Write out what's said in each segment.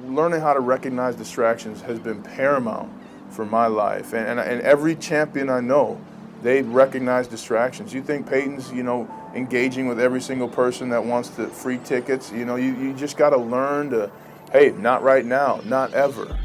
learning how to recognize distractions has been paramount for my life. And every champion I know, they recognize distractions. You think Peyton's, engaging with every single person that wants the free tickets? You just got to learn to, hey, not right now, not ever.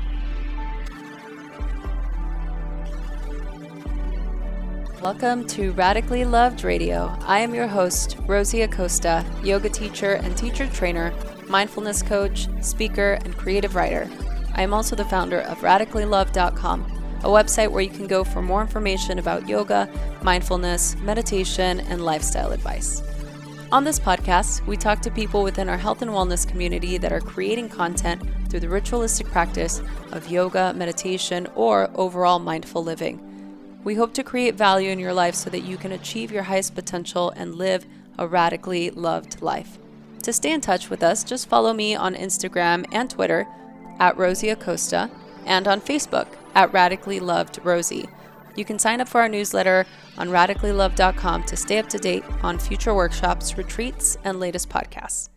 Welcome to Radically Loved Radio. I am your host, Rosie Acosta, yoga teacher and teacher trainer, mindfulness coach, speaker, and creative writer. I am also the founder of radicallylove.com, a website where you can go for more information about yoga, mindfulness, meditation, and lifestyle advice. On this podcast, we talk to people within our health and wellness community that are creating content through the ritualistic practice of yoga, meditation, or overall mindful living. We hope to create value in your life so that you can achieve your highest potential and live a radically loved life. To stay in touch with us, just follow me on Instagram and Twitter at Rosie Acosta and on Facebook at Radically Loved Rosie. You can sign up for our newsletter on radicallylove.com to stay up to date on future workshops, retreats, and latest podcasts.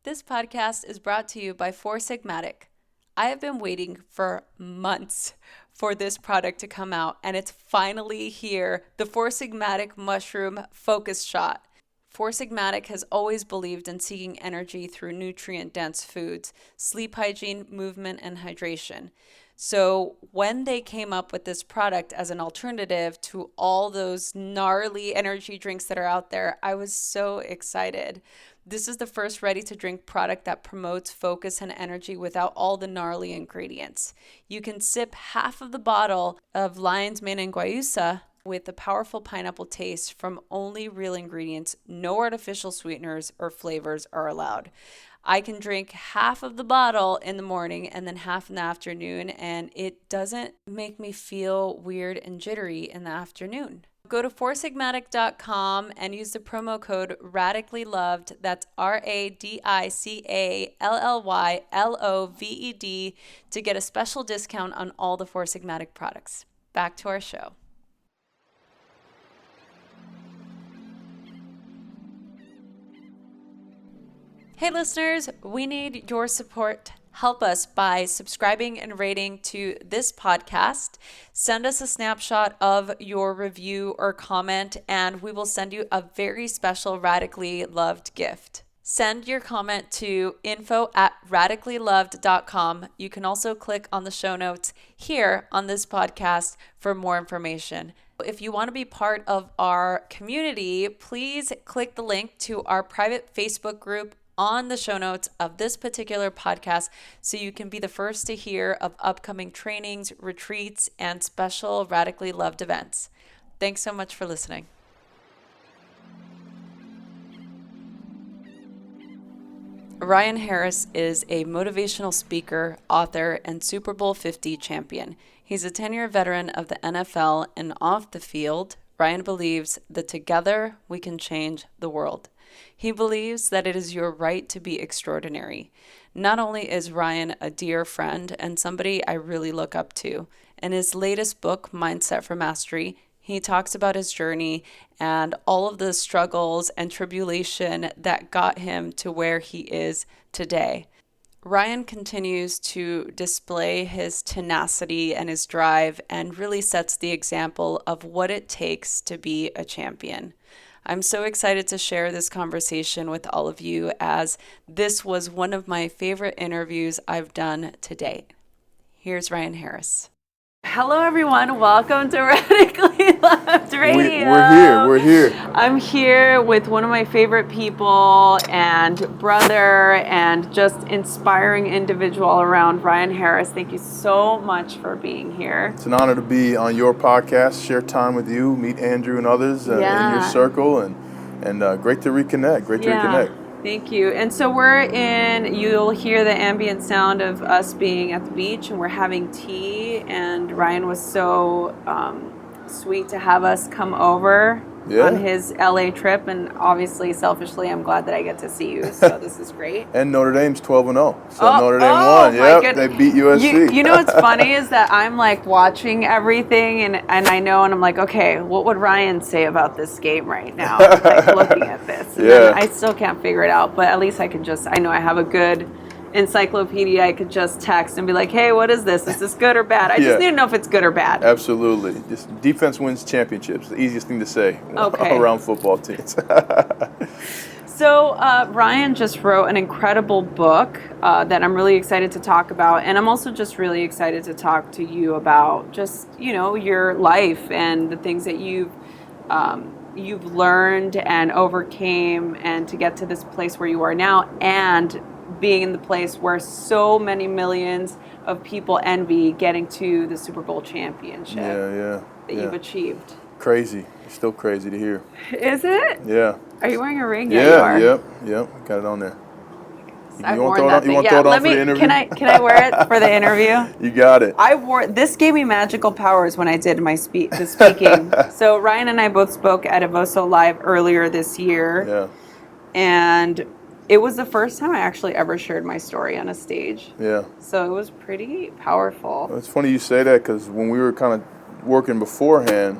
This podcast is brought to you by Four Sigmatic. I have been waiting for months for this product to come out, and it's finally here, the Four Sigmatic Mushroom Focus Shot. Four Sigmatic has always believed in seeking energy through nutrient-dense foods, sleep hygiene, movement, and hydration. So when they came up with this product as an alternative to all those gnarly energy drinks that are out there, I was so excited. This is the first ready-to-drink product that promotes focus and energy without all the gnarly ingredients. You can sip half of the bottle of lion's mane and guayusa with a powerful pineapple taste from only real ingredients. No artificial sweeteners or flavors are allowed. I can drink half of the bottle in the morning and then half in the afternoon, and it doesn't make me feel weird and jittery in the afternoon. Go to foursigmatic.com and use the promo code RadicallyLoved, that's RADICALLYLOVED, to get a special discount on all the Four Sigmatic products. Back to our show. Hey listeners, we need your support. Help us by subscribing and rating to this podcast. Send us a snapshot of your review or comment, and we will send you a very special Radically Loved gift. Send your comment to info@radicallyloved.com. You can also click on the show notes here on this podcast for more information. If you want to be part of our community, please click the link to our private Facebook group on the show notes of this particular podcast so you can be the first to hear of upcoming trainings, retreats, and special Radically Loved events. Thanks so much for listening. Ryan Harris is a motivational speaker, author, and Super Bowl 50 champion. He's a 10-year veteran of the NFL, and off the field, Ryan believes that together we can change the world. He believes that it is your right to be extraordinary. Not only is Ryan a dear friend and somebody I really look up to, in his latest book, Mindset for Mastery, he talks about his journey and all of the struggles and tribulation that got him to where he is today. Ryan continues to display his tenacity and his drive and really sets the example of what it takes to be a champion. I'm so excited to share this conversation with all of you, as this was one of my favorite interviews I've done to date. Here's Ryan Harris. Hello, everyone. Welcome to Radically Loved Radio. We're here. I'm here with one of my favorite people and brother and just inspiring individual around, Ryan Harris. Thank you so much for being here. It's an honor to be on your podcast, share time with you, meet Andrew and others in your circle, and great to reconnect. Thank you. And so you'll hear the ambient sound of us being at the beach, and we're having tea, and Ryan was so sweet to have us come over on his LA trip, and obviously, selfishly, I'm glad that I get to see you, so this is great. And Notre Dame's 12-0, so Notre Dame won. Yep, they beat USC. You know what's funny is that I'm like watching everything, and I know, and I'm like, okay, what would Ryan say about this game right now? Like looking at this, and then I still can't figure it out, but at least I know I have a good encyclopedia I could just text and be like, hey, what is this? Is this good or bad? I just need to know if it's good or bad. Absolutely. Just defense wins championships. The easiest thing to say around football teams. So Ryan just wrote an incredible book that I'm really excited to talk about. And I'm also just really excited to talk to you about just, your life and the things that you've learned and overcame, and to get to this place where you are now, and being in the place where so many millions of people envy, getting to the Super Bowl championship that you've achieved. Crazy. Still crazy to hear. Is it? Yeah. Are you wearing a ring? Yeah, yep. Got it on there. I've You want worn that to thing. throw it on for the interview? Can I wear it for the interview? You got it. This gave me magical powers when I did the speaking. So Ryan and I both spoke at Evoso Live earlier this year. Yeah. And it was the first time I actually ever shared my story on a stage. Yeah. So it was pretty powerful. It's funny you say that, because when we were kind of working beforehand,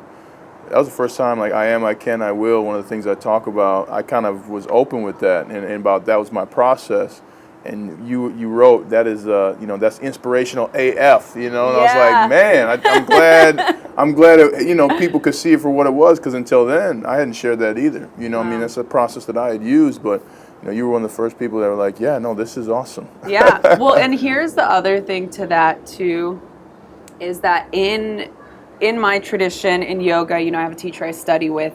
that was the first time, like, I am, I can, I will, one of the things I talk about, I kind of was open with that, and about that was my process. And you wrote, that is, that's inspirational AF, and I was like, man, I'm glad, people could see it for what it was, because until then, I hadn't shared that either. I mean, that's a process that I had used, but, you were one of the first people that were like, yeah, no, this is awesome. Yeah, well, and here's the other thing to that, too, is that in my tradition in yoga, I have a teacher I study with,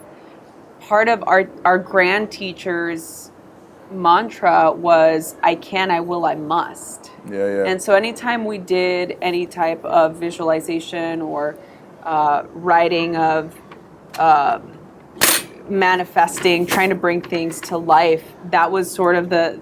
part of our grand teacher's mantra was, I can, I will, I must. Yeah. And so anytime we did any type of visualization or writing of manifesting, trying to bring things to life, that was sort of the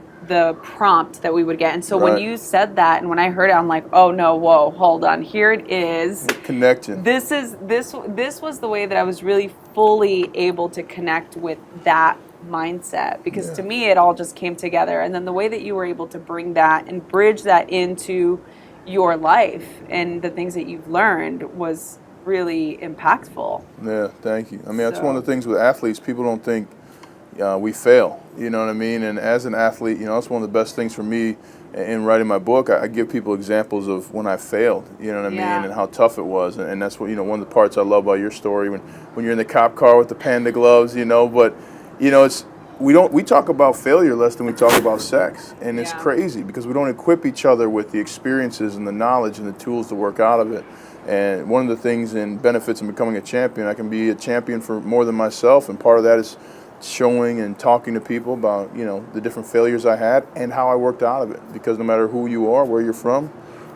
prompt that we would get. And so when you said that, and when I heard it, I'm like, oh no, whoa, hold on, here it is. Connection. This was the way that I was really fully able to connect with that mindset, because to me it all just came together. And then the way that you were able to bring that and bridge that into your life and the things that you've learned was really impactful. Yeah, thank you. I mean, that's one of the things with athletes. People don't think we fail, you know what I mean? And as an athlete, that's one of the best things for me in writing my book. I give people examples of when I failed, you know what I mean, and how tough it was. And that's what, one of the parts I love about your story, when you're in the cop car with the panda gloves, but, it's, we talk about failure less than we talk about sex. And it's crazy, because we don't equip each other with the experiences and the knowledge and the tools to work out of it. And one of the things and benefits in becoming a champion, I can be a champion for more than myself, and part of that is showing and talking to people about, the different failures I had and how I worked out of it. Because no matter who you are, where you're from,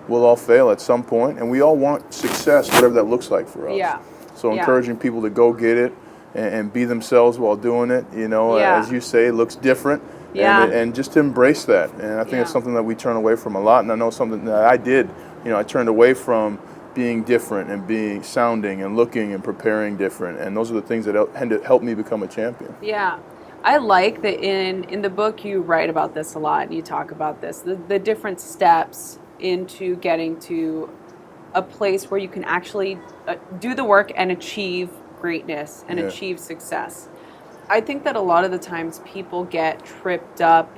we'll all fail at some point, and we all want success, whatever that looks like for us. Yeah. So encouraging people to go get it and be themselves while doing it, as you say, it looks different. Yeah. And just to embrace that. And I think it's something that we turn away from a lot. And I know something that I did, I turned away from being different and sounding and looking and preparing different. And those are the things that helped me become a champion. Yeah. I like that in the book you write about this a lot, and you talk about this, the different steps into getting to a place where you can actually do the work and achieve greatness and achieve success. I think that a lot of the times people get tripped up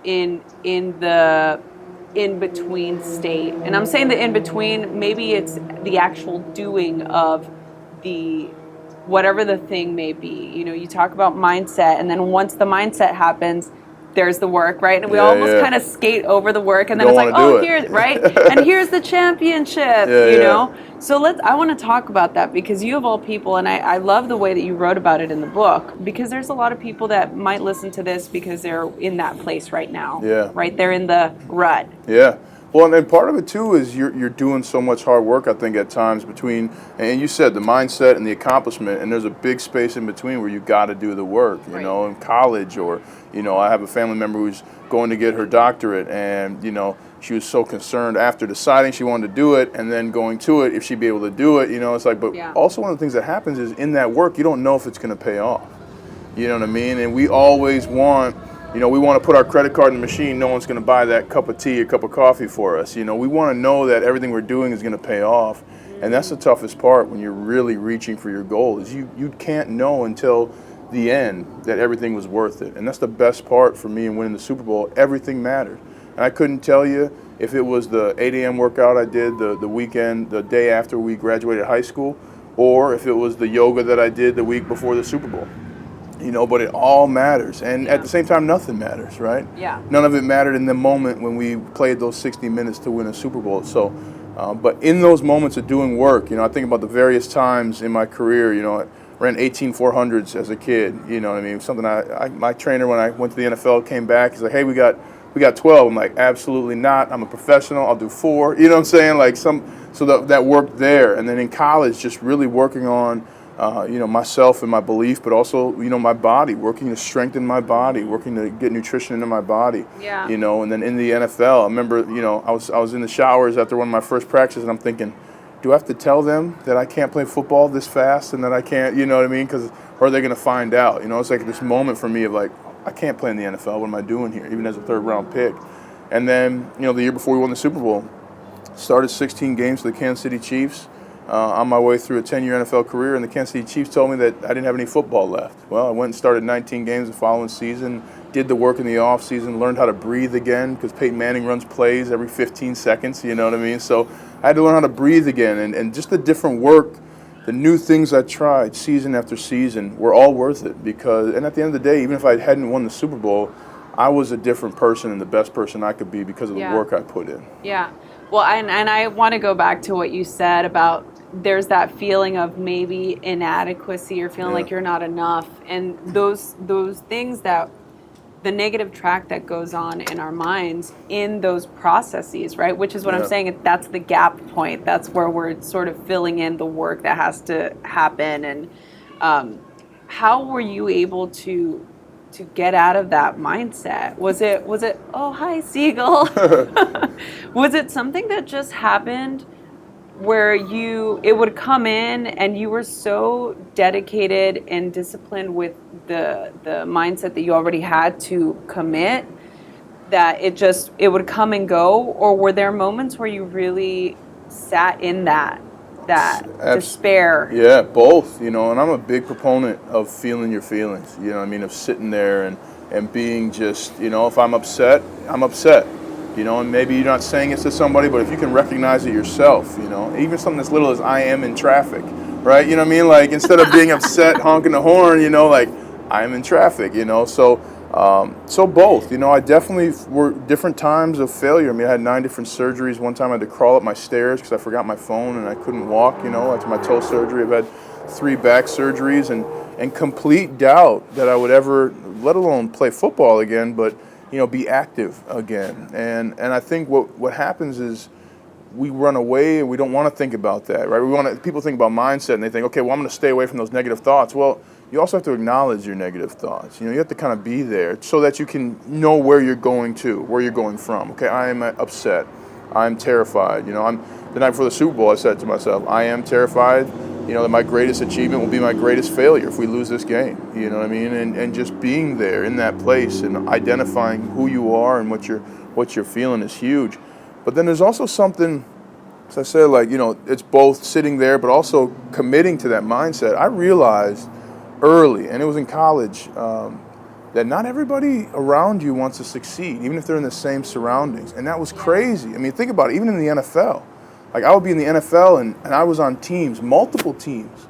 in the in-between state. And I'm saying the in-between, maybe it's the actual doing of whatever the thing may be. You talk about mindset, and then once the mindset happens, there's the work, right? And we almost kind of skate over the work, and then it's like, here's right, and here's the championship, know? So I want to talk about that, because you of all people, and I love the way that you wrote about it in the book, because there's a lot of people that might listen to this because they're in that place right now. Yeah. Right? They're in the rut. Yeah. Well, and then part of it too is you're doing so much hard work, I think, at times between, and you said the mindset and the accomplishment, and there's a big space in between where you got to do the work, in college, or, I have a family member who's going to get her doctorate, and, she was so concerned after deciding she wanted to do it and then going to it, if she'd be able to do it, it's like, but also one of the things that happens is in that work, you don't know if it's going to pay off. You know what I mean? And we always want, we want to put our credit card in the machine. No one's going to buy that cup of tea or cup of coffee for us. We want to know that everything we're doing is going to pay off. And that's the toughest part when you're really reaching for your goal, is you can't know until the end that everything was worth it. And that's the best part for me in winning the Super Bowl. Everything mattered. And I couldn't tell you if it was the 8 a.m. workout I did the weekend, the day after we graduated high school, or if it was the yoga that I did the week before the Super Bowl. But it all matters. And at the same time, nothing matters, right? Yeah. None of it mattered in the moment when we played those 60 minutes to win a Super Bowl. So, but in those moments of doing work, I think about the various times in my career, I ran 18 400s as a kid, something my trainer when I went to the NFL came back, he's like, hey, we got 12. I'm like, absolutely not. I'm a professional. I'll do 4. You know what I'm saying? Like so that worked there. And then in college, just really working on, myself and my belief, but also, my body, working to strengthen my body, working to get nutrition into my body. Yeah. And then in the NFL, I remember, I was in the showers after one of my first practices, and I'm thinking, do I have to tell them that I can't play football this fast and that I can't, you know what I mean? Or are they going to find out? It's like this moment for me of like, I can't play in the NFL. What am I doing here? Even as a third-round pick. And then, the year before we won the Super Bowl, started 16 games for the Kansas City Chiefs on my way through a 10-year NFL career, and the Kansas City Chiefs told me that I didn't have any football left. Well, I went and started 19 games the following season, did the work in the offseason, learned how to breathe again, because Peyton Manning runs plays every 15 seconds, you know what I mean? So I had to learn how to breathe again, and just the different work, the new things I tried season after season were all worth it, and at the end of the day, even if I hadn't won the Super Bowl, I was a different person and the best person I could be because of the work I put in. Yeah. Well, and I want to go back to what you said about there's that feeling of maybe inadequacy or feeling like you're not enough. And those things that the negative track that goes on in our minds in those processes, right? Which is what I'm saying. That's the gap point. That's where we're sort of filling in the work that has to happen. And how were you able to get out of that mindset? Was it oh, hi, Siegel? Was it something that just happened where it would come in and you were so dedicated and disciplined with the mindset that you already had to commit that it would come and go? Or were there moments where you really sat in that despair? Yeah, both, and I'm a big proponent of feeling your feelings, of sitting there and being just, if I'm upset, I'm upset, and maybe you're not saying it to somebody, but if you can recognize it yourself, even something as little as I am in traffic, right? You know what I mean? Like, instead of being upset, honking the horn, like, I am in traffic, so both, I definitely were different times of failure. I mean, I had 9 different surgeries. One time I had to crawl up my stairs because I forgot my phone and I couldn't walk, after my toe surgery. I've had 3 back surgeries and complete doubt that I would ever, let alone play football again, but, be active again. And I think what happens is we run away and we don't want to think about that, right? People think about mindset and they think, okay, well, I'm going to stay away from those negative thoughts. Well, you also have to acknowledge your negative thoughts. You have to kind of be there so that you can know where you're going from. Okay, I am upset. I'm terrified. The night before the Super Bowl, I said to myself, I am terrified, that my greatest achievement will be my greatest failure if we lose this game. You know what I mean? And just being there in that place and identifying who you are and what you're feeling is huge. But then there's also something, as I said, like, it's both sitting there but also committing to that mindset. I realized early, and it was in college, that not everybody around you wants to succeed, even if they're in the same surroundings. And that was crazy. I mean, think about it, even in the NFL. Like, I would be in the NFL, and I was on teams, multiple teams,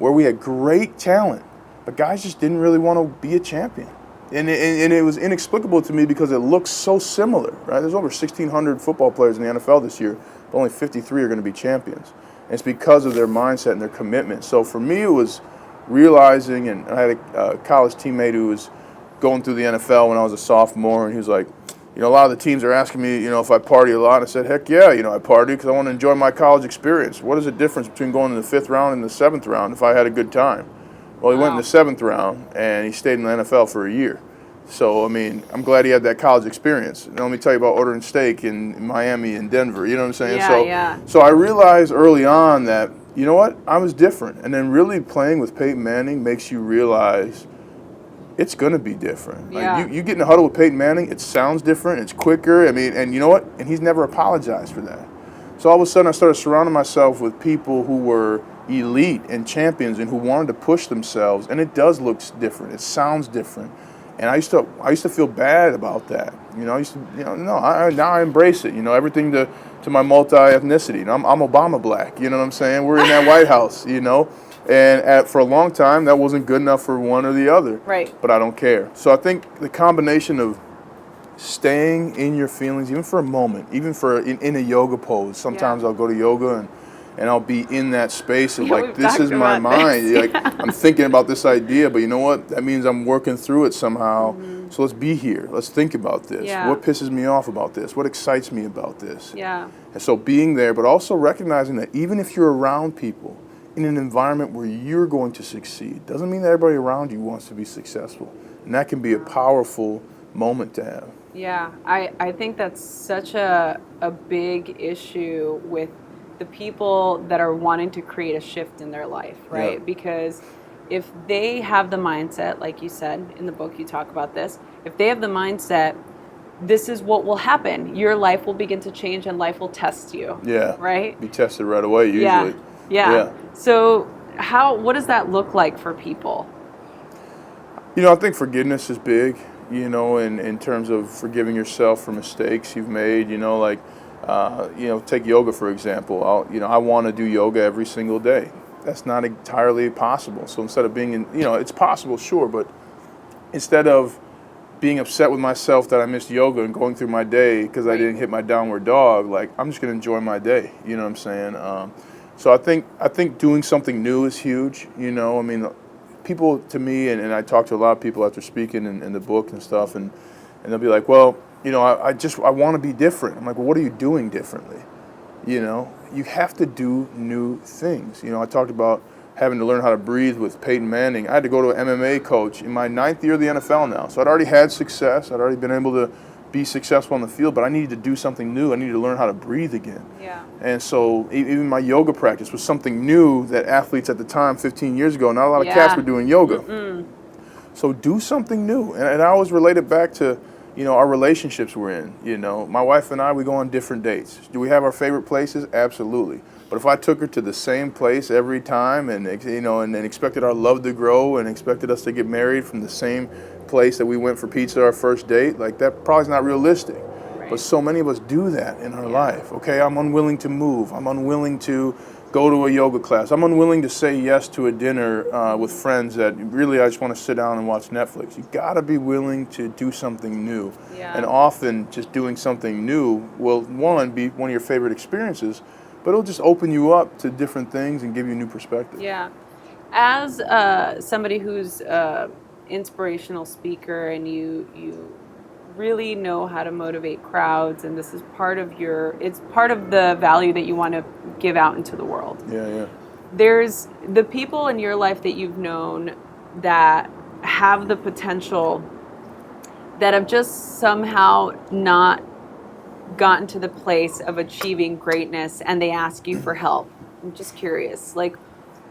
where we had great talent, but guys just didn't really want to be a champion. And it was inexplicable to me because it looks so similar, right? There's over 1,600 football players in the NFL this year, but only 53 are going to be champions. And it's because of their mindset and their commitment. So for me, it was realizing, and I had a college teammate who was going through the NFL when I was a sophomore, and he was like, a lot of the teams are asking me, if I party a lot. And I said, heck yeah, I party because I want to enjoy my college experience. What is the difference between going in the 5th round and the 7th round if I had a good time? Well, he went in the 7th round, and he stayed in the NFL for a year. So, I mean, I'm glad he had that college experience. And let me tell you about ordering steak in Miami and Denver, you know what I'm saying? So I realized early on that, you know what, I was different. And then really playing with Peyton Manning makes you realize it's going to be different. Like, you get in a huddle with Peyton Manning, it sounds different, it's quicker. I mean, and you know what? And he's never apologized for that. So all of a sudden I started surrounding myself with people who were elite and champions and who wanted to push themselves. And it does look different. It sounds different. And I used to feel bad about that. I used to, no, now I embrace it. Everything to my multi-ethnicity. I'm Obama black. You know what I'm saying? We're in that White House. And for a long time, that wasn't good enough for one or the other. Right. But I don't care. So I think the combination of staying in your feelings, even for a moment, even in a yoga pose. Sometimes I'll go to yoga and I'll be in that space of like, this is my mind. Like, I'm thinking about this idea, but you know what? That means I'm working through it somehow. Mm-hmm. So let's be here. Let's think about this. Yeah. What pisses me off about this? What excites me about this? Yeah. And so being there, but also recognizing that even if you're around people in an environment where you're going to succeed, doesn't mean that everybody around you wants to be successful. And that can be a powerful moment to have. Yeah, I think that's such a big issue with the people that are wanting to create a shift in their life, right? Yeah. Because if they have the mindset, like you said in the book, you talk about this, if they have the mindset, this is what will happen. Your life will begin to change and life will test you. Yeah. Right? Be tested right away usually. Yeah. So what does that look like for people? I think forgiveness is big, in terms of forgiving yourself for mistakes you've made, take yoga, for example. I want to do yoga every single day. That's not entirely possible. So instead of being it's possible, sure, but instead of being upset with myself that I missed yoga and going through my day because I didn't hit my downward dog, like, I'm just going to enjoy my day. You know what I'm saying? So I think doing something new is huge. People, to me, and I talk to a lot of people after speaking in the book and stuff, and they'll be like, well, I want to be different. I'm like, well, what are you doing differently? You have to do new things. I talked about having to learn how to breathe with Peyton Manning. I had to go to an MMA coach in my 9th year of the NFL now. So I'd already had success. I'd already been able to be successful on the field, but I needed to do something new. I needed to learn how to breathe again. Yeah. And so even my yoga practice was something new that athletes at the time, 15 years ago, not a lot of cats were doing yoga. Mm-mm. So do something new. And I always relate it back to, our relationships we're in. My wife and I, we go on different dates. Do we have our favorite places? Absolutely. But if I took her to the same place every time and expected our love to grow and expected us to get married from the same place that we went for pizza our first date, like, that probably is not realistic. Right. But so many of us do that in our life. Okay, I'm unwilling to move. I'm unwilling to go to a yoga class. I'm unwilling to say yes to a dinner with friends that really I just want to sit down and watch Netflix. You got to be willing to do something new. Yeah. And often just doing something new will, one, be one of your favorite experiences, but it'll just open you up to different things and give you a new perspective. Yeah. As somebody who's inspirational speaker and you really know how to motivate crowds, and this is it's part of the value that you want to give out into the world. Yeah. There's the people in your life that you've known that have the potential that have just somehow not gotten to the place of achieving greatness, and they ask you for help. I'm just curious, like,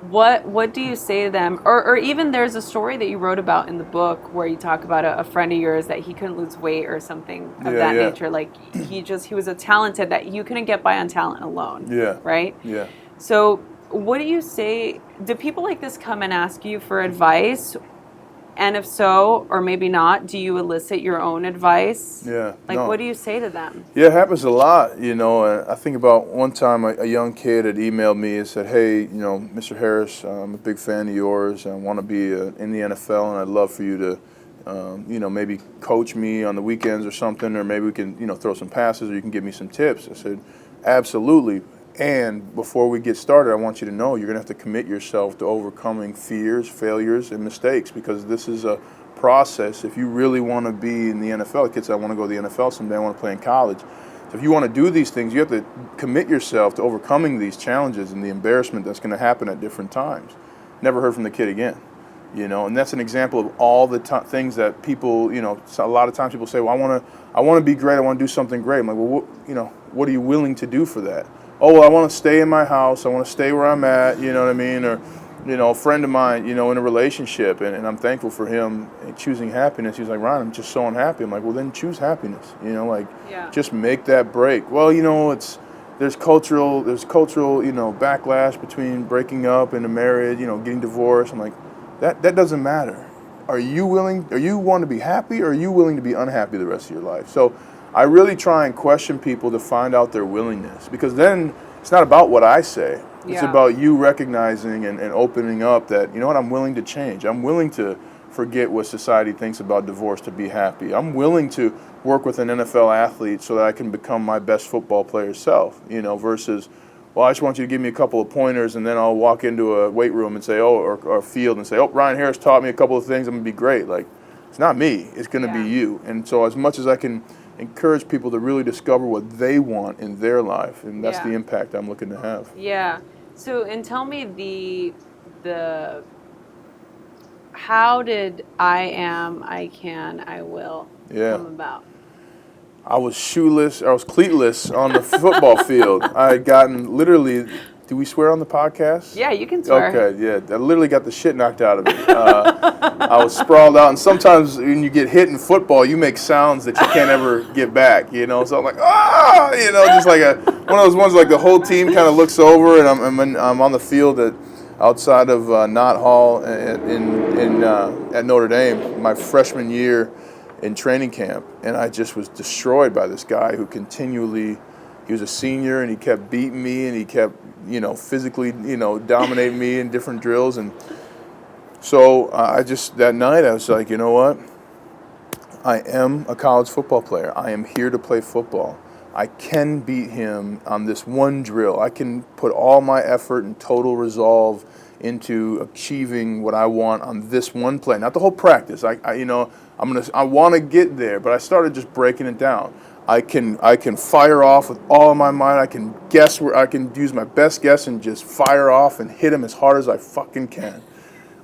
what do you say to them? Or even there's a story that you wrote about in the book where you talk about a friend of yours that he couldn't lose weight or something of that nature. Like, he was a talented that you couldn't get by on talent alone. Yeah. Right? Yeah. So what do you say? Do people like this come and ask you for advice? And if so, or maybe not, do you elicit your own advice? Yeah. Like, what do you say to them? Yeah, it happens a lot, And I think about one time a young kid had emailed me and said, hey, Mr. Harris, I'm a big fan of yours. I want to be in the NFL, and I'd love for you to, maybe coach me on the weekends or something, or maybe we can, throw some passes, or you can give me some tips. I said, absolutely. And before we get started, I want you to know you're going to have to commit yourself to overcoming fears, failures, and mistakes, because this is a process. If you really want to be in the NFL, kids, I want to go to the NFL someday, I want to play in college. So if you want to do these things, you have to commit yourself to overcoming these challenges and the embarrassment that's going to happen at different times. Never heard from the kid again. And that's an example of all the things that people, a lot of times people say, well, I want to be great, I want to do something great. I'm like, well, what are you willing to do for that? Oh, well, I want to stay in my house, I want to stay where I'm at, you know what I mean? Or, a friend of mine, in a relationship, and I'm thankful for him choosing happiness. He's like, Ryan, I'm just so unhappy. I'm like, well, then choose happiness, just make that break. Well, there's cultural, backlash between breaking up and a marriage, getting divorced. I'm like, that doesn't matter. are you want to be happy, or are you willing to be unhappy the rest of your life? So I really try and question people to find out their willingness, because then it's not about what I say. It's about you recognizing and opening up that, you know what, I'm willing to change. I'm willing to forget what society thinks about divorce to be happy. I'm willing to work with an NFL athlete so that I can become my best football player self, versus, well, I just want you to give me a couple of pointers and then I'll walk into a weight room and say, or a field and say, oh, Ryan Harris taught me a couple of things, I'm going to be great. Like, it's not me, it's going to be you. And so as much as I can encourage people to really discover what they want in their life, and that's the impact I'm looking to have. Yeah. So, and tell me the how did I am, I can, I will come about? I was cleatless on the football field. I had gotten literally, do we swear on the podcast? Yeah, you can swear. Okay, yeah. I literally got the shit knocked out of me. I was sprawled out, and sometimes when you get hit in football, you make sounds that you can't ever get back, So I'm like, just like one of those ones like the whole team kind of looks over, and I'm on the field outside of Knott Hall at Notre Dame, my freshman year in training camp, and I just was destroyed by this guy who he was a senior, and he kept beating me, and he kept, physically, dominating me in different drills. And so that night I was like, you know what? I am a college football player. I am here to play football. I can beat him on this one drill. I can put all my effort and total resolve into achieving what I want on this one play, not the whole practice. I want to get there, but I started just breaking it down. I can fire off with all of my mind. I can guess where I can use my best guess and just fire off and hit him as hard as I fucking can.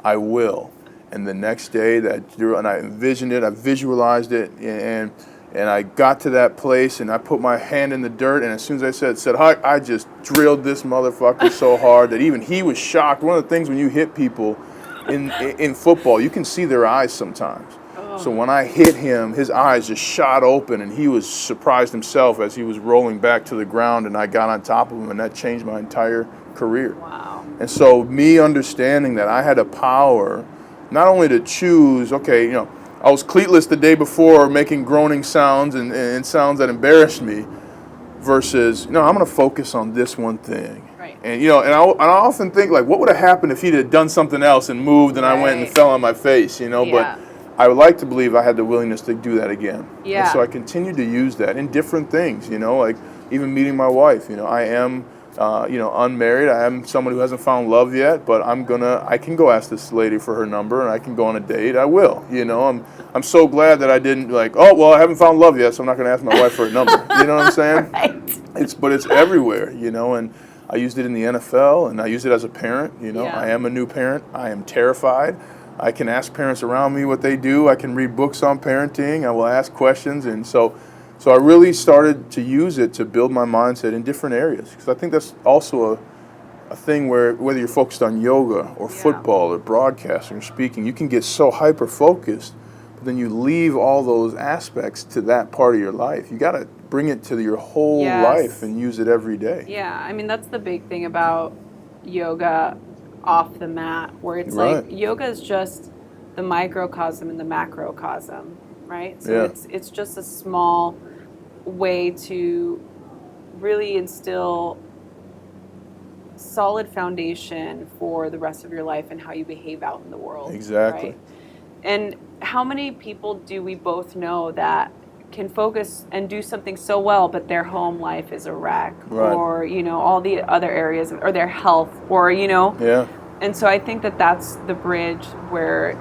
I will. And the next day and I envisioned it, I visualized it, and I got to that place and I put my hand in the dirt, and as soon as I said hi, I just drilled this motherfucker so hard that even he was shocked. One of the things when you hit people in football, you can see their eyes sometimes. So when I hit him, his eyes just shot open, and he was surprised himself as he was rolling back to the ground, and I got on top of him, and that changed my entire career. Wow. And so me understanding that I had a power not only to choose, I was cleatless the day before making groaning sounds and sounds that embarrassed me, versus, I'm going to focus on this one thing. Right. And, and I often think, like, what would have happened if he'd have done something else and moved and I went and fell on my face, But I would like to believe I had the willingness to do that again. Yeah. And so I continued to use that in different things, like even meeting my wife. I am, unmarried. I am someone who hasn't found love yet, but I can go ask this lady for her number, and I can go on a date. I will, I'm so glad that I didn't I haven't found love yet, so I'm not going to ask my wife for a number. You know what I'm saying? Right. But it's everywhere, and I used it in the NFL, and I use it as a parent. I am a new parent. I am terrified. I can ask parents around me what they do. I can read books on parenting. I will ask questions. And so I really started to use it to build my mindset in different areas. Because I think that's also a thing where whether you're focused on yoga or football or broadcasting or speaking, you can get so hyper-focused, but then you leave all those aspects to that part of your life. You got to bring it to your whole life and use it every day. Yeah, I mean, that's the big thing about yoga off the mat, where it's like yoga is just the microcosm and the macrocosm, right? So it's just a small way to really instill solid foundation for the rest of your life and how you behave out in the world. Exactly. Right? And how many people do we both know that can focus and do something so well, but their home life is a wreck, or all the other areas, or their health, or And so I think that that's the bridge where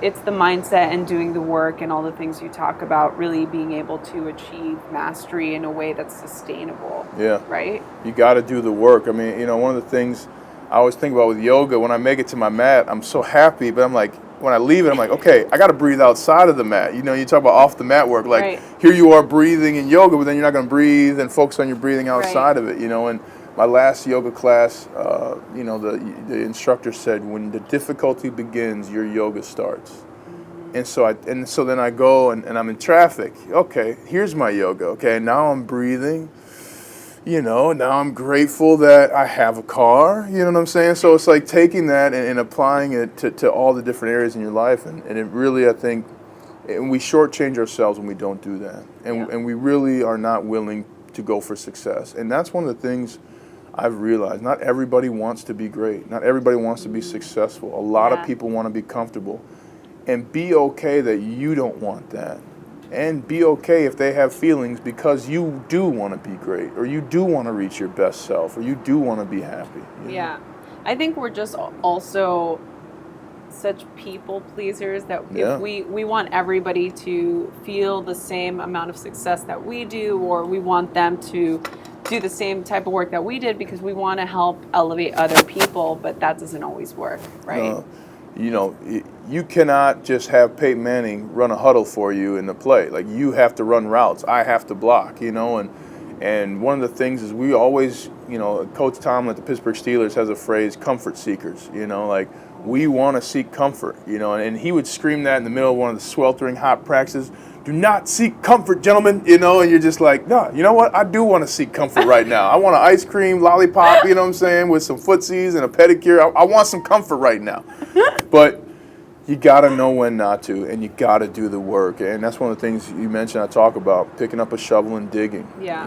it's the mindset and doing the work and all the things you talk about, really being able to achieve mastery in a way that's sustainable. Yeah. Right? You got to do the work. I mean, one of the things I always think about with yoga, when I make it to my mat, I'm so happy, but I'm like, when I leave it, I'm like, okay, I got to breathe outside of the mat. You talk about off the mat work. Like, here you are breathing in yoga, but then you're not going to breathe and focus on your breathing outside of it, And my last yoga class, the instructor said, when the difficulty begins, your yoga starts. Mm-hmm. And so then I go and I'm in traffic. Okay, here's my yoga. Okay, now I'm breathing. now I'm grateful that I have a car, you know what I'm saying? So it's like taking that and applying it to all the different areas in your life. And it really, I think, and we shortchange ourselves when we don't do that. And we really are not willing to go for success. And that's one of the things I've realized. Not everybody wants to be great. Not everybody wants to be successful. A lot of people want to be comfortable. And be okay that you don't want that. And be okay if they have feelings because you do want to be great, or you do want to reach your best self, or you do want to be happy. Yeah. I think we're just also such people pleasers that if we want everybody to feel the same amount of success that we do, or we want them to do the same type of work that we did because we want to help elevate other people, but that doesn't always work, right? You cannot just have Peyton Manning run a huddle for you in the play. Like, you have to run routes. I have to block, and one of the things is we always, Coach Tomlin at the Pittsburgh Steelers has a phrase, comfort seekers, like we want to seek comfort, and he would scream that in the middle of one of the sweltering hot practices. Do not seek comfort, gentlemen, and you're just like, no, you know what? I do want to seek comfort right now. I want an ice cream lollipop, you know what I'm saying, with some footsies and a pedicure. I want some comfort right now. But you got to know when not to, and you got to do the work. And that's one of the things you mentioned I talk about, picking up a shovel and digging. Yeah.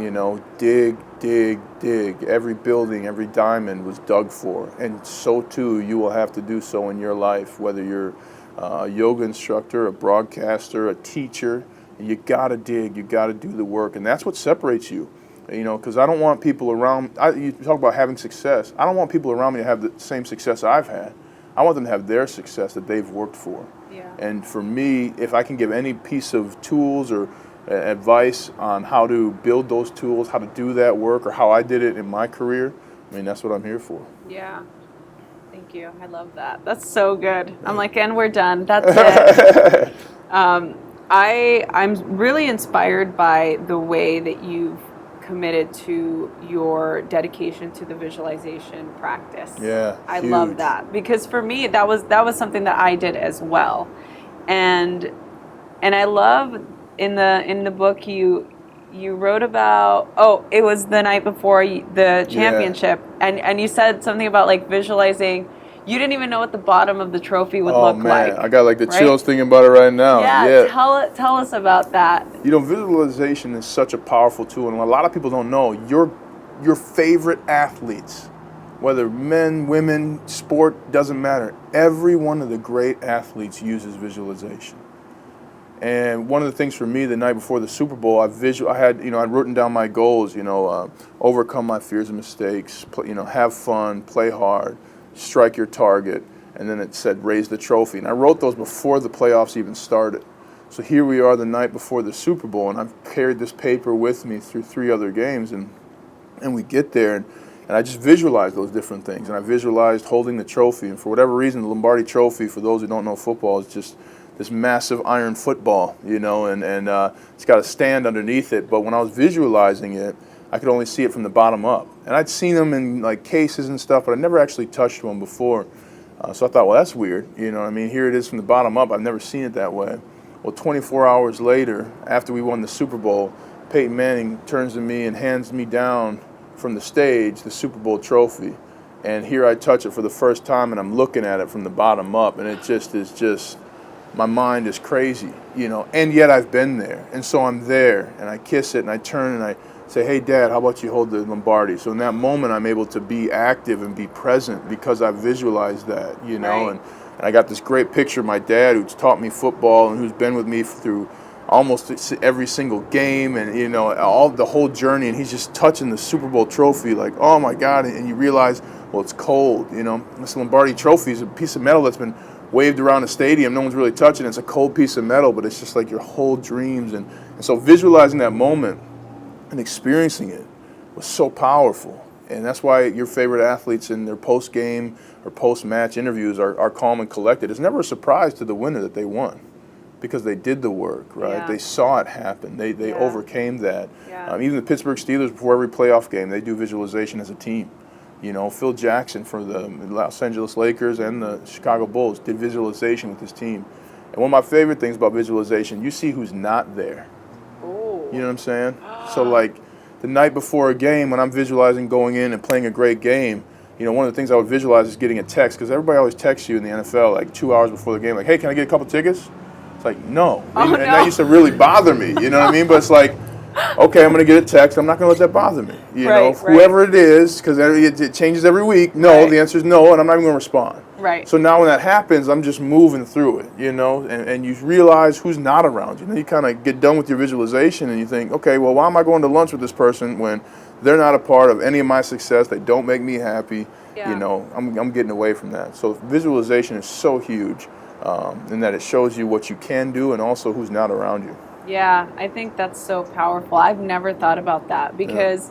Dig, dig, dig. Every building, every diamond was dug for. And so, too, you will have to do so in your life, whether you're a yoga instructor, a broadcaster, a teacher. You got to dig. You got to do the work. And that's what separates you. Because I don't want people around. You talk about having success. I don't want people around me to have the same success I've had. I want them to have their success that they've worked for. Yeah. And for me, if I can give any piece of tools or advice on how to build those tools, how to do that work, or how I did it in my career, that's what I'm here for. Yeah. Thank you. I love that. That's so good. I'm like, and we're done. That's it. I'm really inspired by the way that you've committed to your dedication to the visualization practice. Yeah, I huge. love that, because for me that was something that I did as well, and I love in the book you wrote about, it was the night before the championship, and you said something about like visualizing. You didn't even know what the bottom of the trophy would look like. I got like the chills thinking about it right now. Yeah. Tell us about that. Visualization is such a powerful tool, and a lot of people don't know your favorite athletes, whether men, women, sport, doesn't matter. Every one of the great athletes uses visualization. And one of the things for me, the night before the Super Bowl, I'd written down my goals. Overcome my fears and mistakes. Have fun, play hard, strike your target, and then it said raise the trophy. And I wrote those before the playoffs even started. So here we are the night before the Super Bowl, and I've carried this paper with me through 3 other games, and we get there, and I just visualized those different things. And I visualized holding the trophy, and for whatever reason, the Lombardi Trophy, for those who don't know football, is just this massive iron football, and it's got a stand underneath it. But when I was visualizing it, I could only see it from the bottom up. And I'd seen them in like cases and stuff, but I'd never actually touched one before. So I thought, well, that's weird. Here it is from the bottom up. I've never seen it that way. Well, 24 hours later, after we won the Super Bowl, Peyton Manning turns to me and hands me down from the stage the Super Bowl trophy. And here I touch it for the first time, and I'm looking at it from the bottom up, and it just is my mind is crazy, and yet I've been there. And so I'm there, and I kiss it, and I turn, and I say, hey, Dad, how about you hold the Lombardi? So in that moment, I'm able to be active and be present because I visualized that, Right. And I got this great picture of my dad who's taught me football and who's been with me through almost every single game and, all the whole journey. And he's just touching the Super Bowl trophy like, oh, my God. And you realize, well, it's cold, This Lombardi trophy is a piece of metal that's been waved around the stadium. No one's really touching it. It's a cold piece of metal, but it's just like your whole dreams. And so visualizing that moment and experiencing it was so powerful. And that's why your favorite athletes in their post-game or post-match interviews are calm and collected. It's never a surprise to the winner that they won because they did the work, right? Yeah. They saw it happen. They overcame that. Yeah. Even the Pittsburgh Steelers, before every playoff game, they do visualization as a team. Phil Jackson for the Los Angeles Lakers and the Chicago Bulls did visualization with his team. And one of my favorite things about visualization, you see who's not there. Ooh. You know what I'm saying? So like the night before a game, when I'm visualizing going in and playing a great game, one of the things I would visualize is getting a text, because everybody always texts you in the NFL like 2 hours before the game, like, hey, can I get a couple tickets? It's like, no. Oh, and that used to really bother me, you know what I mean? But it's like, okay, I'm going to get a text. I'm not going to let that bother me. Whoever it is, because it changes every week, no, the answer is no, and I'm not even going to respond. Right. So now when that happens, I'm just moving through it, and you realize who's not around you. You kind of get done with your visualization and you think, okay, well, why am I going to lunch with this person when they're not a part of any of my success? They don't make me happy. Yeah. I'm getting away from that. So visualization is so huge in that it shows you what you can do and also who's not around you. Yeah, I think that's so powerful. I've never thought about that because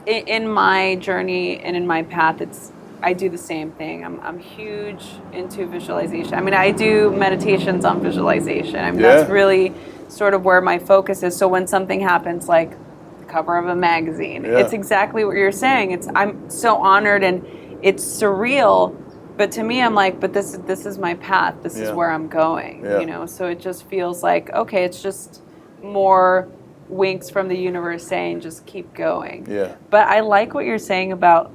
in my journey and in my path, I do the same thing. I'm huge into visualization. I mean, I do meditations on visualization. I mean, that's really sort of where my focus is. So when something happens, like the cover of a magazine, it's exactly what you're saying. I'm so honored and it's surreal. But to me, I'm like, but this is my path. This is where I'm going. So it just feels like, okay, it's just more winks from the universe saying just keep going. Yeah. But I like what you're saying about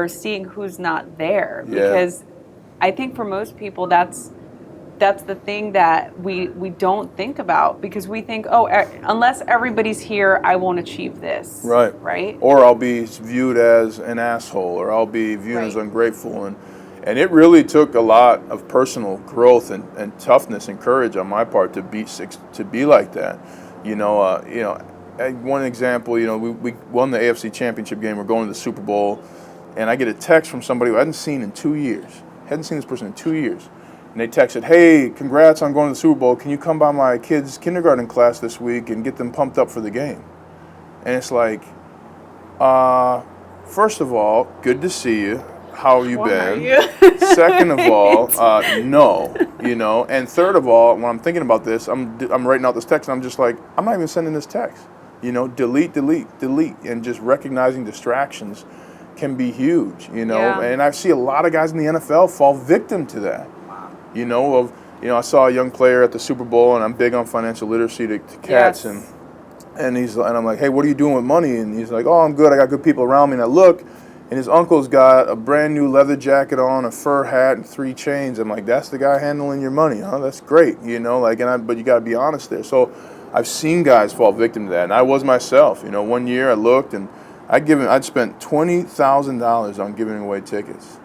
seeing who's not there, because I think for most people that's the thing that we don't think about, because we think, oh, unless everybody's here, I won't achieve this. Right. Or I'll be viewed as an asshole, or I'll be viewed as ungrateful, and it really took a lot of personal growth and toughness and courage on my part to be like that. One example, we won the AFC Championship game. We're going to the Super Bowl, and I get a text from somebody who I hadn't seen in 2 years. Hadn't seen this person in 2 years. And they texted, hey, congrats on going to the Super Bowl. Can you come by my kids' kindergarten class this week and get them pumped up for the game? And it's like, first of all, good to see you. How have you been? Second of all, no, And third of all, when I'm thinking about this, I'm writing out this text, and I'm just like, I'm not even sending this text. Delete, and just recognizing distractions can be huge. And I see a lot of guys in the NFL fall victim to that. I saw a young player at the Super Bowl, and I'm big on financial literacy to cats, and I'm like, hey, what are you doing with money? And he's like, oh, I'm good. I got good people around me. And I look. And his uncle's got a brand new leather jacket on, a fur hat, and 3 chains. I'm like, that's the guy handling your money, huh? That's great, but you got to be honest there. So I've seen guys fall victim to that, and I was myself. 1 year I looked, and I'd spent $20,000 on giving away tickets,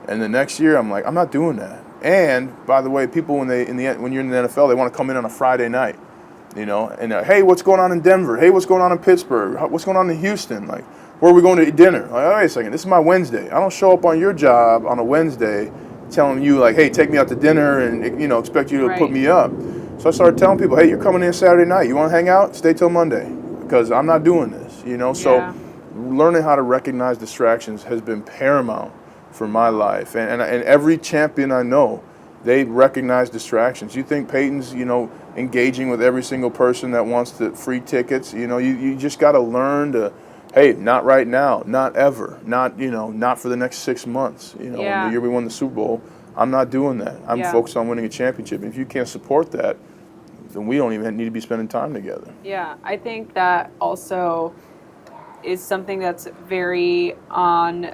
and the next year I'm like, I'm not doing that. And by the way, people when you're in the NFL, they want to come in on a Friday night, and hey, what's going on in Denver? Hey, what's going on in Pittsburgh? What's going on in Houston? Like, where are we going to eat dinner? Like, wait a second, this is my Wednesday. I don't show up on your job on a Wednesday telling you, like, hey, take me out to dinner and, expect you to put me up. So I started telling people, hey, you're coming in Saturday night. You want to hang out? Stay till Monday, because I'm not doing this, So learning how to recognize distractions has been paramount for my life. And every champion I know, they recognize distractions. You think Peyton's, engaging with every single person that wants the free tickets? You just got to learn to, hey, not right now, not ever, not for the next 6 months. The year we won the Super Bowl, I'm not doing that. I'm focused on winning a championship. And if you can't support that, then we don't even need to be spending time together. Yeah, I think that also is something that's very on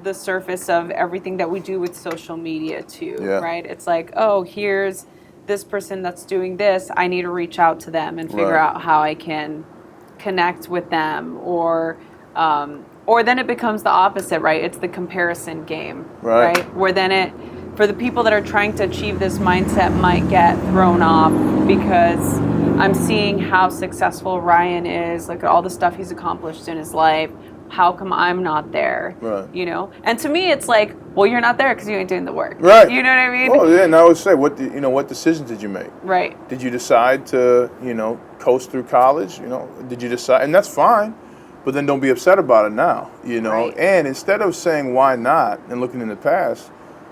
the surface of everything that we do with social media too, right? It's like, oh, here's this person that's doing this. I need to reach out to them and figure out how I can connect with them, or then it becomes the opposite, right? It's the comparison game, right? Where then for the people that are trying to achieve this mindset might get thrown off because I'm seeing how successful Ryan is, look at all the stuff he's accomplished in his life. How come I'm not there? Right. And to me, it's like, well, you're not there because you ain't doing the work. Right. You know what I mean? Well, yeah. And I would say, what decisions did you make? Right. Did you decide to, coast through college? Did you decide? And that's fine, but then don't be upset about it now. Right. And instead of saying why not and looking in the past,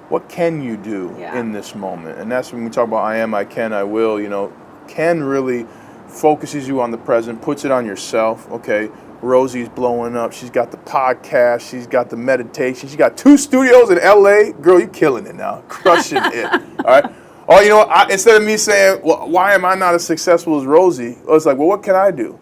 what can you do in this moment? And that's when we talk about I am, I can, I will. Can really focuses you on the present, puts it on yourself. Okay. Rosie's blowing up. She's got the podcast. She's got the meditation. She got 2 studios in LA. Girl, you're killing it now. Crushing it. All right. Oh, instead of me saying, well, why am I not as successful as Rosie? It's like, well, what can I do?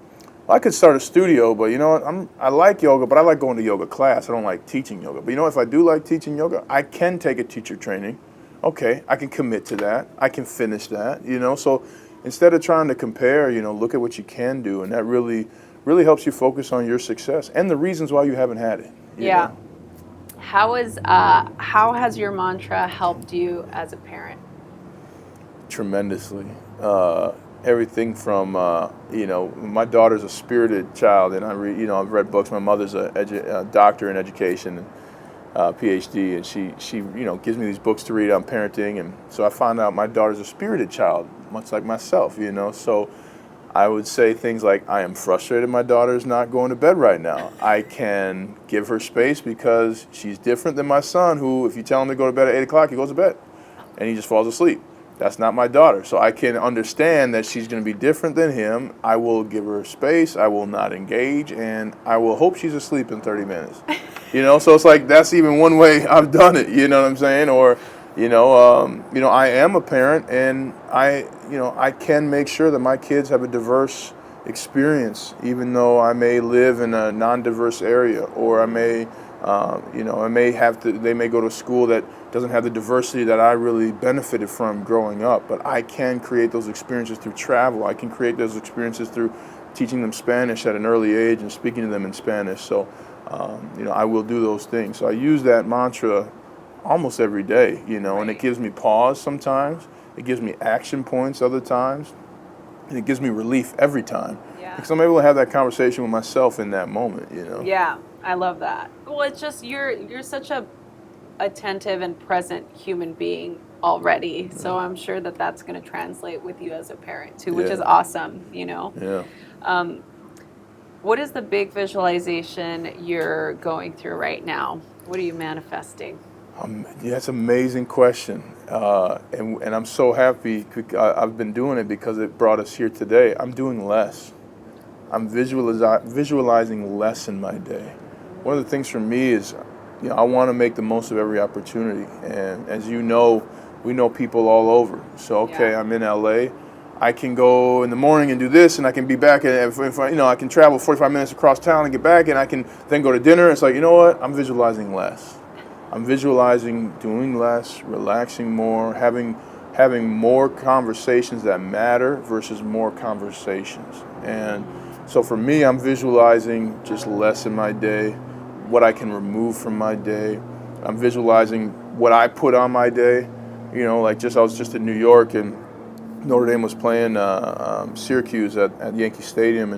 well, I could start a studio, but you know what? I like yoga, but I like going to yoga class. I don't like teaching yoga. But you know, if I do like teaching yoga, I can take a teacher training. Okay, I can commit to that. I can finish that. You know, so instead of trying to compare, you know, look at what you can do, and that really helps you focus on your success and the reasons why you haven't had it. You know? How has your mantra helped you as a parent? Tremendously. Everything from you know, my daughter's a spirited child, and I've read books. My mother's a doctor in education and PhD, and she you know, gives me these books to read on parenting, and so I found out my daughter's a spirited child, much like myself. You know, so I would say things like, I am frustrated my daughter's not going to bed right now. I can give her space because she's different than my son, who, if you tell him to go to bed at 8 o'clock, he goes to bed and he just falls asleep. That's not my daughter. So I can understand that she's going to be different than him. I will give her space. I will not engage, and I will hope she's asleep in 30 minutes. You know, so it's like, that's even one way I've done it. You know what I'm saying? Or, you know, I am a parent, and I can make sure that my kids have a diverse experience, even though I may live in a non-diverse area, or I may, they may go to a school that doesn't have the diversity that I really benefited from growing up. But I can create those experiences through travel. I can create those experiences through teaching them Spanish at an early age and speaking to them in Spanish. So, I will do those things. So I use that mantra almost every day, you know, and it gives me pause sometimes. It gives me action points other times. And it gives me relief every time. Yeah. Because I'm able to have that conversation with myself in that moment, you know. Yeah, I love that. Well, it's just you're such a attentive and present human being already. So I'm sure that that's going to translate with you as a parent too, which is awesome, you know. Yeah. What is the big visualization you're going through right now? What are you manifesting? That's an amazing question. And I'm so happy. I've been doing it because it brought us here today. I'm doing less. I'm visualizing less in my day. One of the things for me is, you know, I want to make the most of every opportunity. And as you know, we know people all over. So, okay, I'm in LA. I can go in the morning and do this, and I can be back. I can travel 45 minutes across town and get back, and I can then go to dinner. It's like, you know what? I'm visualizing less. I'm visualizing doing less, relaxing more, having more conversations that matter versus more conversations. And so for me, I'm visualizing just less in my day, what I can remove from my day. I'm visualizing what I put on my day. You know, like I was just in New York, and Notre Dame was playing Syracuse at Yankee Stadium,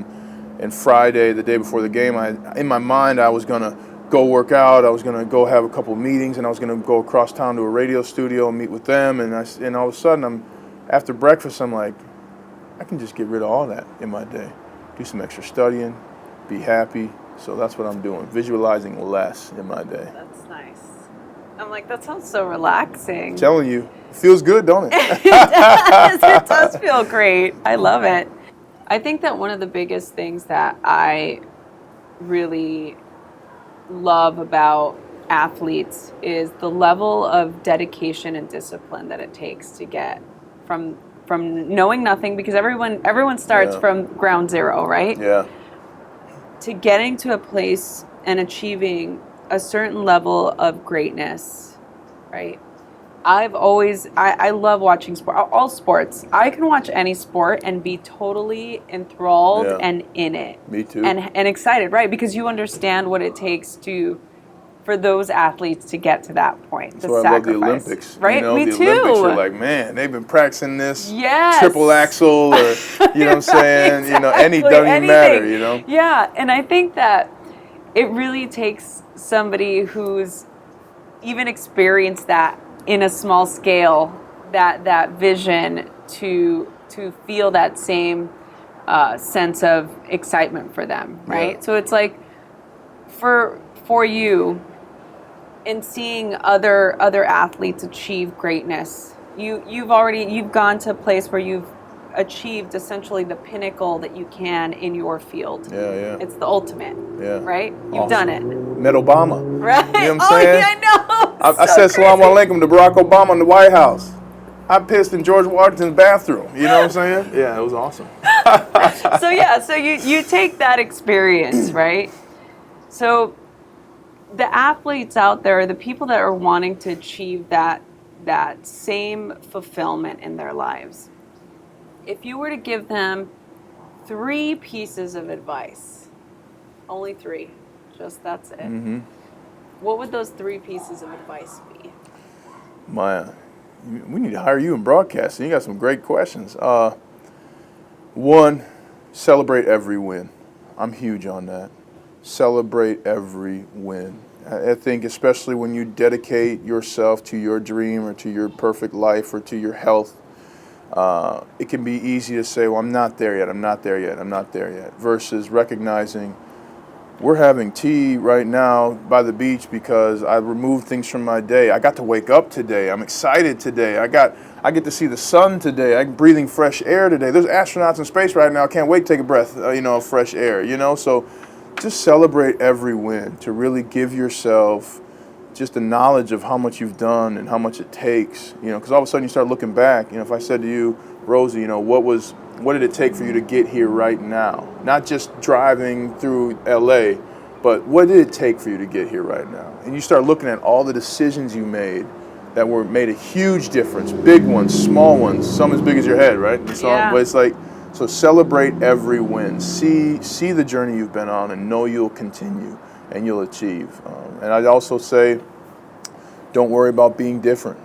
and Friday, the day before the game, in my mind I was gonna go work out. I was gonna go have a couple meetings, and I was gonna go across town to a radio studio and meet with them. And all of a sudden, after breakfast, I'm like, I can just get rid of all that in my day. Do some extra studying, be happy. So that's what I'm doing, visualizing less in my day. That's nice. I'm like, that sounds so relaxing. I'm telling you, it feels good, don't it? It does feel great. I love it. I think that one of the biggest things that I really love about athletes is the level of dedication and discipline that it takes to get from knowing nothing, because everyone starts from ground zero, right? Yeah. To getting to a place and achieving a certain level of greatness, right? I love watching all sports. I can watch any sport and be totally enthralled and in it. Me too. And excited, right? Because you understand what it takes for those athletes to get to that point. That's why I love the Olympics. Right? You know, Me the too. Olympics are like, man, they've been practicing this triple axel, or you know what I'm saying? Exactly. You know, doesn't even matter, you know? Yeah, and I think that it really takes somebody who's even experienced that in a small scale, that vision to feel that same sense of excitement for them, right? Yeah. So it's like for you, in seeing other athletes achieve greatness, you've gone to a place where you've achieved essentially the pinnacle that you can in your field. Yeah. It's the ultimate. Yeah. Right? You've done it. Met Obama. Right? You know what I'm saying? Yeah, I know. I said Salaam Alaikum to Barack Obama in the White House. I pissed in George Washington's bathroom. You know what I'm saying? Yeah, it was awesome. So you take that experience, right? So the athletes out there, the people that are wanting to achieve that same fulfillment in their lives, if you were to give them 3 pieces of advice, only 3, just that's it. Mm-hmm. What would those 3 pieces of advice be? We need to hire you in broadcasting. You got some great questions. 1, celebrate every win. I'm huge on that. Celebrate every win. I think especially when you dedicate yourself to your dream or to your perfect life or to your health, it can be easy to say, well, I'm not there yet, I'm not there yet, I'm not there yet, versus recognizing we're having tea right now by the beach because I removed things from my day. I got to wake up today. I'm excited today. I get to see the sun today. I'm breathing fresh air today. There's astronauts in space right now. I can't wait to take a breath, of fresh air, So just celebrate every win, to really give yourself just the knowledge of how much you've done and how much it takes, because all of a sudden you start looking back. If I said to you, Rosie, what did it take for you to get here right now? Not just driving through LA, but what did it take for you to get here right now? And you start looking at all the decisions you made that made a huge difference. Big ones, small ones, some as big as your head, right? And so, Yeah. But it's like, so celebrate every win. See the journey you've been on and know you'll continue and you'll achieve. And I'd also say, don't worry about being different.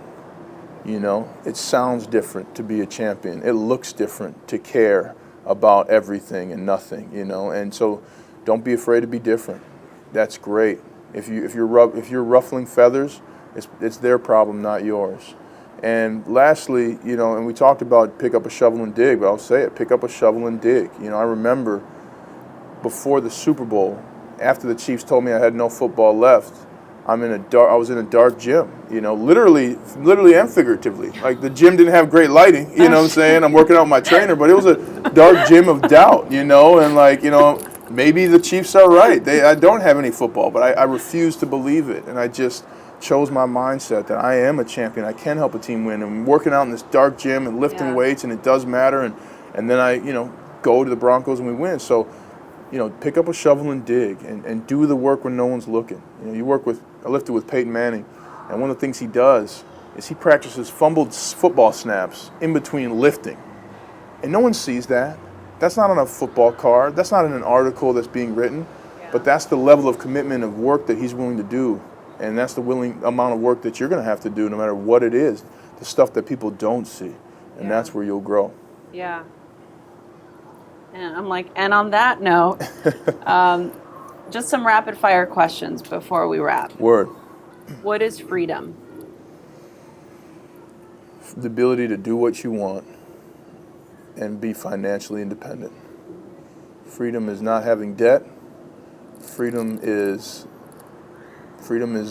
It sounds different to be a champion. It looks different to care about everything and nothing, And so don't be afraid to be different. That's great. If you're ruffling feathers, it's their problem, not yours. And lastly, and we talked about pick up a shovel and dig, but I'll say it, pick up a shovel and dig. I remember before the Super Bowl, after the Chiefs told me I had no football left, I was in a dark gym, literally and figuratively. Like the gym didn't have great lighting, what I'm saying? I'm working out with my trainer, but it was a dark gym of doubt, and maybe the Chiefs are right. I don't have any football, but I refuse to believe it. And I just chose my mindset that I am a champion. I can help a team win. And I'm working out in this dark gym and lifting weights, and it does matter. And then I, go to the Broncos and we win. So, pick up a shovel and dig and do the work when no one's looking. I lifted with Peyton Manning, and one of the things he does is he practices fumbled football snaps in between lifting. And no one sees that. That's not on a football card. That's not in an article that's being written. Yeah. But that's the level of commitment of work that he's willing to do. And that's the willing amount of work that you're going to have to do no matter what it is, the stuff that people don't see. And that's where you'll grow. Yeah. And I'm like, and on that note, just some rapid fire questions before we wrap. Word. What is freedom? The ability to do what you want and be financially independent. Freedom is not having debt. Freedom is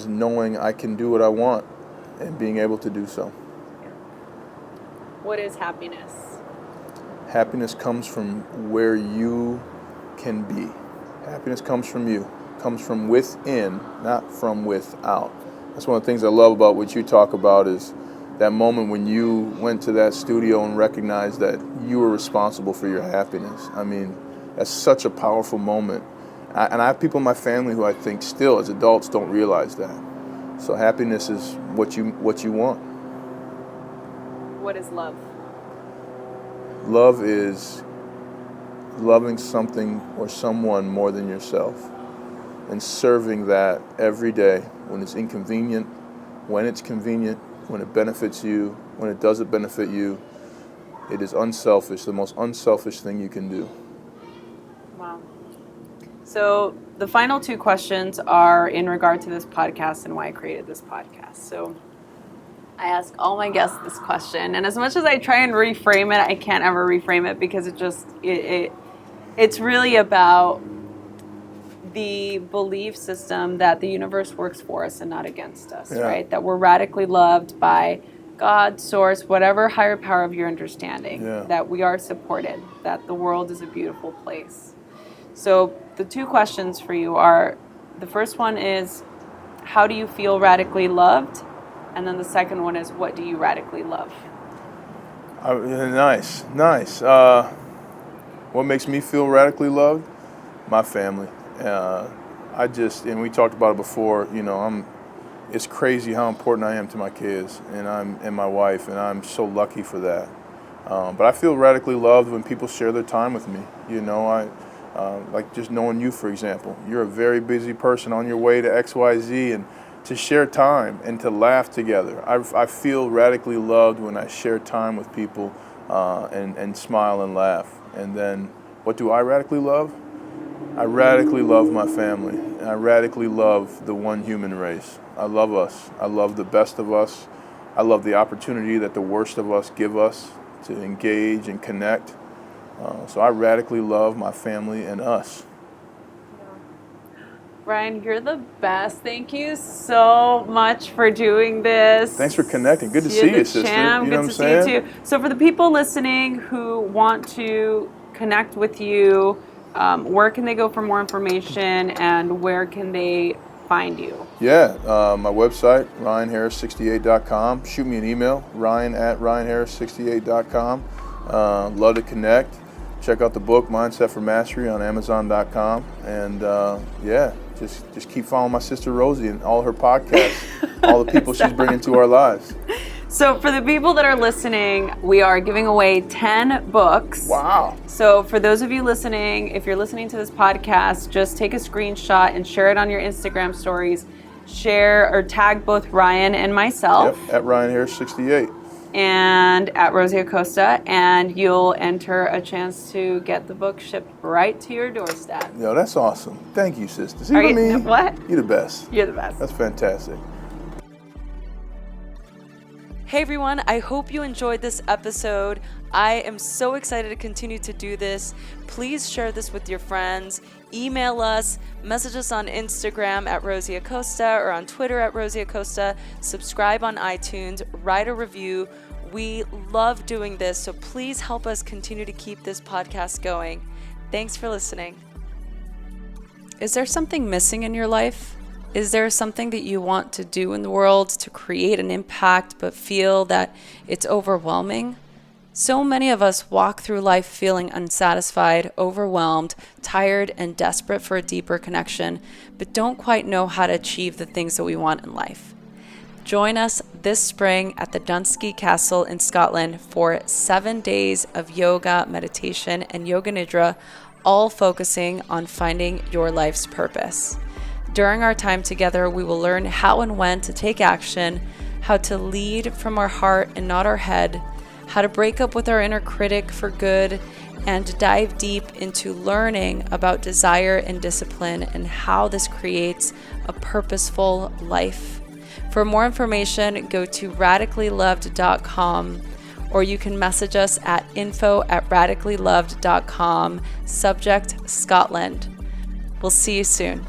knowing I can do what I want and being able to do so. What is happiness? Happiness comes from where you can be. Happiness comes from you, comes from within, not from without. That's one of the things I love about what you talk about is that moment when you went to that studio and recognized that you were responsible for your happiness. I mean, that's such a powerful moment. And I have people in my family who I think still, as adults, don't realize that. So happiness is what you want. What is love? Love is loving something or someone more than yourself and serving that every day when it's inconvenient, when it's convenient, when it benefits you, when it doesn't benefit you. It is unselfish, the most unselfish thing you can do. Wow. So the final 2 questions are in regard to this podcast and why I created this podcast. So I ask all my guests this question, and as much as I try and reframe it, I can't ever reframe it because it's really about the belief system that the universe works for us and not against us, right? That we're radically loved by God, source, whatever higher power of your understanding, that we are supported, that the world is a beautiful place. So the 2 questions for you are, the first one is, how do you feel radically loved? And then the second one is, what do you radically love? Nice. What makes me feel radically loved? My family. And we talked about it before, it's crazy how important I am to my kids and my wife, and I'm so lucky for that. But I feel radically loved when people share their time with me. Like just knowing you, for example. You're a very busy person on your way to XYZ, and to share time and to laugh together. I feel radically loved when I share time with people and smile and laugh. And then what do I radically love? I radically love my family. And I radically love the one human race. I love us. I love the best of us. I love the opportunity that the worst of us give us to engage and connect. So I radically love my family and us. Ryan, you're the best. Thank you so much for doing this. Thanks for connecting. Good to see you, sister. Champ. You know Good what to I'm see saying? you too. So for the people listening who want to connect with you, where can they go for more information, and where can they find you? Yeah, my website, ryanharris68.com. Shoot me an email, ryan@ryanharris68.com. Love to connect. Check out the book, Mindset for Mastery, on Amazon.com. And just keep following my sister Rosie and all her podcasts, all the people she's bringing to our lives. So for the people that are listening, we are giving away 10 books. Wow. So for those of you listening, if you're listening to this podcast, just take a screenshot and share it on your Instagram stories. Share or tag both Ryan and myself. Yep, at ryanharris68. And at Rosie Acosta, and you'll enter a chance to get the book shipped right to your doorstep. Yo, that's awesome. Thank you, sister. See what I mean? What? You're the best. You're the best. That's fantastic. Hey everyone, I hope you enjoyed this episode. I am so excited to continue to do this. Please share this with your friends. Email us, message us on Instagram at Rosie Acosta or on Twitter at Rosie Acosta. Subscribe on iTunes, write a review. We love doing this, so please help us continue to keep this podcast going. Thanks for listening. Is there something missing in your life? Is there something that you want to do in the world to create an impact but feel that it's overwhelming? So many of us walk through life feeling unsatisfied, overwhelmed, tired, and desperate for a deeper connection, but don't quite know how to achieve the things that we want in life. Join us this spring at the Dunsky Castle in Scotland for 7 days of yoga, meditation, and yoga nidra, all focusing on finding your life's purpose. During our time together, we will learn how and when to take action, how to lead from our heart and not our head, how to break up with our inner critic for good, and dive deep into learning about desire and discipline and how this creates a purposeful life. For more information, go to radicallyloved.com, or you can message us at info@radicallyloved.com, subject Scotland. We'll see you soon.